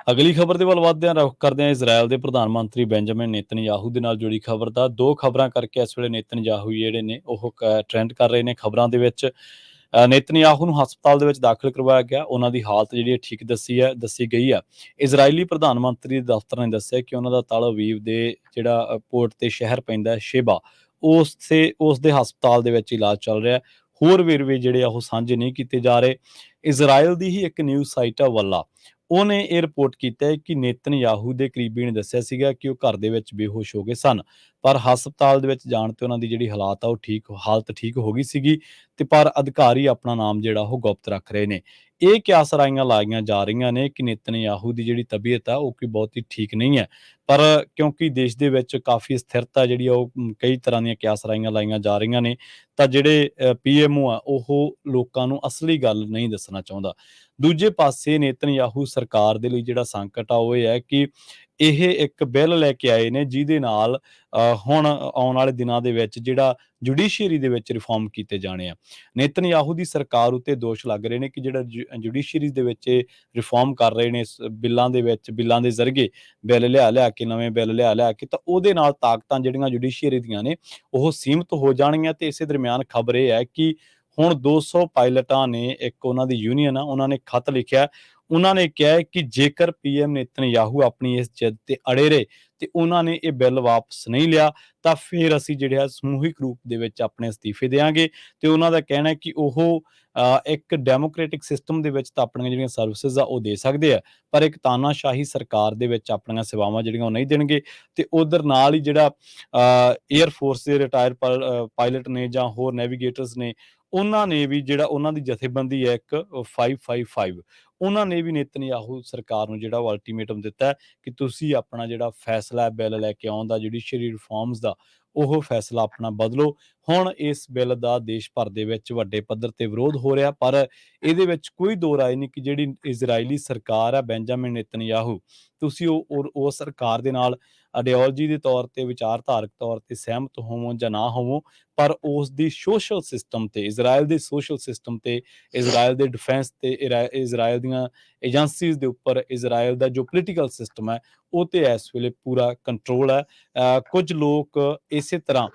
ਅਗਲੀ ਖਬਰ ਦੇ ਵੱਲ ਵਧਦੇ ਹਾਂ, ਰੁਖ ਕਰਦੇ ਹਾਂ ਇਜ਼ਰਾਈਲ ਦੇ ਪ੍ਰਧਾਨ ਮੰਤਰੀ ਬੈਂਜਾਮਿਨ ਨੇਤਨਯਾਹੂ ਦੇ ਨਾਲ ਜੁੜੀ ਖਬਰ ਦਾ। ਦੋ ਖਬਰਾਂ ਕਰਕੇ ਇਸ ਵੇਲੇ ਨੇਤਨਯਾਹੂ ਜਿਹੜੇ ਨੇ ਉਹ ਟ੍ਰੈਂਡ ਕਰ ਰਹੇ ਨੇ ਖਬਰਾਂ ਦੇ ਵਿੱਚ। ਨੇਤਨਯਾਹੂ ਨੂੰ ਹਸਪਤਾਲ ਦੇ ਵਿੱਚ ਦਾਖਲ ਕਰਵਾਇਆ ਗਿਆ। ਉਹਨਾਂ ਦੀ ਹਾਲਤ ਜਿਹੜੀ ਹੈ ਠੀਕ ਦੱਸੀ ਗਈ ਆ। ਇਜ਼ਰਾਈਲੀ ਪ੍ਰਧਾਨ ਮੰਤਰੀ ਦੇ ਦਫ਼ਤਰ ਨੇ ਦੱਸਿਆ ਕਿ ਉਹਨਾਂ ਦਾ ਤਲ ਅਵੀਵ ਦੇ ਜਿਹੜਾ ਪੋਰਟ ਤੇ ਸ਼ਹਿਰ ਪੈਂਦਾ ਸ਼ੇਬਾ, ਉਸ ਦੇ ਹਸਪਤਾਲ ਦੇ ਵਿੱਚ ਇਲਾਜ ਚੱਲ ਰਿਹਾ। ਹੋਰ ਵੇਰਵੇ ਜਿਹੜੇ ਆ ਉਹ ਸਾਂਝੇ ਨਹੀਂ ਕੀਤੇ ਜਾ ਰਹੇ। ਇਜ਼ਰਾਈਲ ਦੀ ਹੀ ਇੱਕ ਨਿਊਜ਼ ਸਾਈਟ ਆ ਵੱਲਾ, ਉਹਨੇ ਇਹ ਰਿਪੋਰਟ ਕੀਤਾ ਹੈ ਕਿ ਨੇਤਨਯਾਹੂ ਦੇ ਕਰੀਬੀ ਨੇ ਦੱਸਿਆ ਸੀਗਾ ਕਿ ਉਹ ਘਰ ਦੇ ਵਿੱਚ ਬੇਹੋਸ਼ ਹੋ ਗਏ ਸਨ, ਪਰ ਹਸਪਤਾਲ ਦੇ ਵਿੱਚ ਜਾਣ ਤੇ ਉਹਨਾਂ ਦੀ ਜਿਹੜੀ ਹਾਲਾਤ ਆ ਉਹ ਹਾਲਤ ਠੀਕ ਹੋ ਗਈ ਸੀਗੀ, ਤੇ ਪਰ ਅਧਿਕਾਰੀ ਆਪਣਾ ਨਾਮ ਜਿਹੜਾ ਉਹ ਗੁਪਤ ਰੱਖ ਰਹੇ ਨੇ। ਇਹ ਕਿਆਸਰਾਈਆਂ ਲਾਈਆਂ ਜਾ ਰਹੀਆਂ ਨੇ ਕਿ ਨੇਤਨਯਾਹੂ ਦੀ ਜਿਹੜੀ ਤਬੀਅਤ ਆ ਉਹ ਕੋਈ ਬਹੁਤੀ ਠੀਕ ਨਹੀਂ ਹੈ, ਪਰ ਕਿਉਂਕਿ ਦੇਸ਼ ਦੇ ਵਿੱਚ ਕਾਫੀ ਸਥਿਰਤਾ ਜਿਹੜੀ ਆ ਉਹ ਕਈ ਤਰ੍ਹਾਂ ਦੀਆਂ ਕਿਆਸਰਾਈਆਂ ਲਾਈਆਂ ਜਾ ਰਹੀਆਂ ਨੇ, ਤਾਂ ਜਿਹੜੇ ਪੀਐਮਓ ਆ ਉਹ ਲੋਕਾਂ ਨੂੰ ਅਸਲੀ ਗੱਲ ਨਹੀਂ ਦੱਸਣਾ ਚਾਹੁੰਦਾ। ਦੂਜੇ ਪਾਸੇ ਨੇਤਨਯਾਹੂ ਸਰਕਾਰ ਦੇ ਲਈ ਜਿਹੜਾ ਸੰਕਟ ਆ ਉਹ ਇਹ ਹੈ ਕਿ ਇਹ ਇੱਕ ਬਿੱਲ ਲੈ ਕੇ ਆਏ ਨੇ ਜਿਹਦੇ ਨਾਲ ਹੁਣ ਆਉਣ ਵਾਲੇ ਦਿਨਾਂ ਦੇ ਵਿੱਚ ਜਿਹੜਾ ਜੁਡੀਸ਼ੀਅਰੀ ਦੇ ਵਿੱਚ ਰਿਫਾਰਮ ਕੀਤੇ ਜਾਣੇ ਆ। ਨੇਤਨਯਾਹੂ ਦੀ ਸਰਕਾਰ ਉੱਤੇ ਦੋਸ਼ ਲੱਗ ਰਹੇ ਨੇ ਕਿ ਜਿਹੜਾ ਜੁਡੀਸ਼ੀਅਰੀ ਦੇ ਵਿੱਚ ਰਿਫਾਰਮ ਕਰ ਰਹੇ ਨੇ ਬਿੱਲਾਂ ਦੇ ਜ਼ਰੀਏ ਬਿੱਲ ਲਿਆ ਕੇ ਨਵੇਂ ਬਿੱਲ ਲਿਆ ਕੇ, ਤਾਂ ਉਹਦੇ ਨਾਲ ਤਾਕਤਾਂ ਜਿਹੜੀਆਂ ਜੁਡੀਸ਼ੀਅਰੀ ਦੀਆਂ ਨੇ ਉਹ ਸੀਮਿਤ ਹੋ ਜਾਣਗੀਆਂ। ਤੇ ਇਸੇ ਦਰਮਿਆਨ ਖਬਰ ਇਹ ਹੈ ਕਿ ਹੁਣ 200 ਪਾਇਲਟਾਂ ਨੇ, ਇੱਕ ਉਹਨਾਂ ਦੀ ਯੂਨੀਅਨ ਆ, ਉਹਨਾਂ ਨੇ ਖਤ ਲਿਖਿਆ। ਉਹਨਾਂ ਨੇ ਕਿਹਾ ਕਿ ਜੇਕਰ ਪੀਐਮ ਨੇਤਨਯਾਹੂ ਆਪਣੀ ਇਸ ਜਿੱਦ ਤੇ ਅੜੇ ਰਹੇ ਤੇ ਉਹਨਾਂ ਨੇ ਇਹ ਬਿੱਲ ਵਾਪਸ ਨਹੀਂ ਲਿਆ, ਤਾਂ ਫਿਰ ਅਸੀਂ ਜਿਹੜੇ ਸਮੂਹਿਕ ਰੂਪ ਦੇ ਵਿੱਚ ਆਪਣੇ ਅਸਤੀਫੇ ਦੇਵਾਂਗੇ। ਤੇ ਉਹਨਾਂ ਦਾ ਕਹਿਣਾ ਹੈ ਕਿ ਉਹ ਇੱਕ ਡੈਮੋਕ੍ਰੈਟਿਕ ਸਿਸਟਮ ਦੇ ਵਿੱਚ ਤਾਂ ਆਪਣੀਆਂ ਜਿਹੜੀਆਂ ਸਰਵਿਸਿਜ਼ ਆ ਉਹ ਦੇ ਸਕਦੇ ਆ, ਪਰ ਇੱਕ ਤਾਨਾਸ਼ਾਹੀ ਸਰਕਾਰ ਦੇ ਵਿੱਚ ਆਪਣੀਆਂ ਸੇਵਾਵਾਂ ਜਿਹੜੀਆਂ ਉਹ ਨਹੀਂ ਦੇਣਗੇ। ਤੇ ਉਧਰ ਨਾਲ ਹੀ ਜਿਹੜਾ ਏਅਰ ਫੋਰਸ ਦੇ ਰਿਟਾਇਰ ਪਾਇਲਟ ਨੇ ਜਾਂ ਹੋਰ ਨੈਵੀਗੇਟਰਸ ਨੇ, ਉਹਨਾਂ ਨੇ ਵੀ ਜਿਹੜਾ ਉਹਨਾਂ ਦੀ ਜਥੇਬੰਦੀ ਹੈ ਇੱਕ 555, ਉਹਨਾਂ ਨੇ ਵੀ ਨੇਤਨਯਾਹੂ ਸਰਕਾਰ ਨੂੰ ਜਿਹੜਾ ਉਹ ਅਲਟੀਮੇਟਮ ਦਿੱਤਾ ਹੈ ਕਿ ਤੁਸੀਂ ਆਪਣਾ ਜਿਹੜਾ ਫੈਸਲਾ ਬਿੱਲ ਲੈ ਕੇ ਆਉਣ ਦਾ ਜੁਡੀਸ਼ੀਅਰੀ ਰਿਫਾਰਮਸ ਦਾ, ਉਹ ਫੈਸਲਾ ਆਪਣਾ ਬਦਲੋ। ਹੁਣ ਇਸ ਬਿੱਲ ਦਾ ਦੇਸ਼ ਭਰ ਦੇ ਵਿੱਚ ਵੱਡੇ ਪੱਧਰ ਤੇ ਵਿਰੋਧ ਹੋ ਰਿਹਾ, ਪਰ ਇਹਦੇ ਵਿੱਚ ਕੋਈ ਦੋ ਰਾਏ ਨਹੀਂ ਕਿ ਜਿਹੜੀ ਇਜ਼ਰਾਈਲੀ ਸਰਕਾਰ ਹੈ ਬੈਂਜਾਮਿਨ ਨੇਤਨਯਾਹੂ, ਤੁਸੀਂ ਉਹ ਸਰਕਾਰ ਦੇ ਨਾਲ ਆਈਡੀਓਲੋਜੀ ਦੇ ਤੌਰ ਤੇ, ਵਿਚਾਰਧਾਰਕ ਤੌਰ ਤੇ ਸਹਿਮਤ ਹੋਵੋ ਜਾਂ ਨਾ ਹੋਵੋ, ਪਰ ਉਸ ਦੀ ਸੋਸ਼ਲ ਸਿਸਟਮ ਤੇ, ਇਜ਼ਰਾਈਲ ਦੇ ਸੋਸ਼ਲ ਸਿਸਟਮ ਤੇ, ਇਜ਼ਰਾਈਲ ਦੇ ਡਿਫੈਂਸ ਤੇ, ਇਜ਼ਰਾਈਲ ਦੀਆਂ ਏਜੰਸੀਜ਼ ਦੇ ਉੱਪਰ, ਇਜ਼ਰਾਈਲ ਦਾ ਜੋ ਪੋਲੀਟੀਕਲ ਸਿਸਟਮ ਹੈ ਉਹ ਤੇ ਇਸ ਵੇਲੇ ਪੂਰਾ ਕੰਟਰੋਲ ਹੈ। ਕੁਝ ਲੋਕ ਇਸੇ ਤਰ੍ਹਾਂ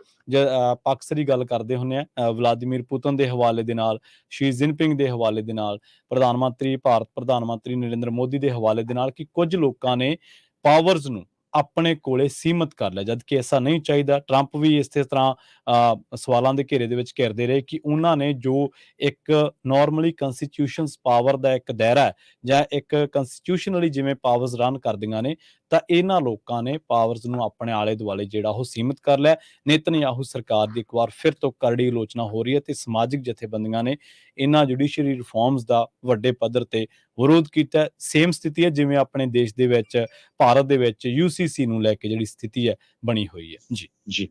ਪਕਸ ਦੀ ਗੱਲ ਕਰਦੇ ਹੁੰਦੇ ਆ ਵਲਾਦੀਮੀਰ ਪੁਤਨ ਦੇ ਹਵਾਲੇ ਦੇ ਨਾਲ, ਸ਼ੀ ਜਿਨਪਿੰਗ ਦੇ ਹਵਾਲੇ ਦੇ ਨਾਲ, ਭਾਰਤ ਪ੍ਰਧਾਨ ਮੰਤਰੀ ਨਰਿੰਦਰ ਮੋਦੀ ਦੇ ਹਵਾਲੇ ਦੇ ਨਾਲ, ਕਿ ਕੁਝ ਲੋਕਾਂ ਨੇ ਪਾਵਰਸ ਨੂੰ ਆਪਣੇ ਕੋਲੇ ਸੀਮਤ ਕਰ ਲਿਆ, ਜਦ ਕਿ ਐਸਾ ਨਹੀਂ ਚਾਹੀਦਾ। ਟਰੰਪ ਵੀ ਇਸੇ ਤਰ੍ਹਾਂ ਸਵਾਲਾਂ ਦੇ ਘੇਰੇ ਦੇ ਵਿੱਚ ਘਿਰਦੇ ਰਹੇ ਕਿ ਉਹਨਾਂ ਨੇ ਜੋ ਇੱਕ ਨਾਰਮਲੀ ਕੰਸਟੀਟਿਊਸ਼ਨਸ ਪਾਵਰ ਦਾ ਇੱਕ ਦਾਇਰਾ ਹੈ, ਜਾਂ ਇੱਕ ਕੰਸਟੀਟਿਊਸ਼ਨਲੀ ਜਿਵੇਂ ਪਾਵਰਸ ਰਨ ਕਰਦੀਆਂ ਨੇ, ਤਾਂ ਇਹਨਾਂ ਲੋਕਾਂ ਨੇ ਪਾਵਰਸ ਨੂੰ ਆਪਣੇ ਆਲੇ ਦੁਆਲੇ ਜਿਹੜਾ ਉਹ ਸੀਮਿਤ ਕਰ ਲਿਆ। ਨੇਤਨਯਾਹੂ ਸਰਕਾਰ ਦੀ ਇੱਕ ਵਾਰ ਫਿਰ ਤੋਂ ਕਰੜੀ ਆਲੋਚਨਾ ਹੋ ਰਹੀ ਹੈ ਤੇ ਸਮਾਜਿਕ ਜਥੇਬੰਦੀਆਂ ਨੇ ਇਹਨਾਂ ਜੁਡੀਸ਼ੀਅਰੀ ਰਿਫਾਰਮਸ ਦਾ ਵੱਡੇ ਪੱਧਰ ਤੇ ਵਿਰੋਧ ਕੀਤਾ। ਸੇਮ ਸਥਿਤੀ ਹੈ ਜਿਵੇਂ ਆਪਣੇ ਦੇਸ਼ ਦੇ ਵਿੱਚ, ਭਾਰਤ ਦੇ ਵਿੱਚ UCC ਨੂੰ ਲੈ ਕੇ ਜਿਹੜੀ ਸਥਿਤੀ ਹੈ ਬਣੀ ਹੋਈ ਹੈ। ਜੀ।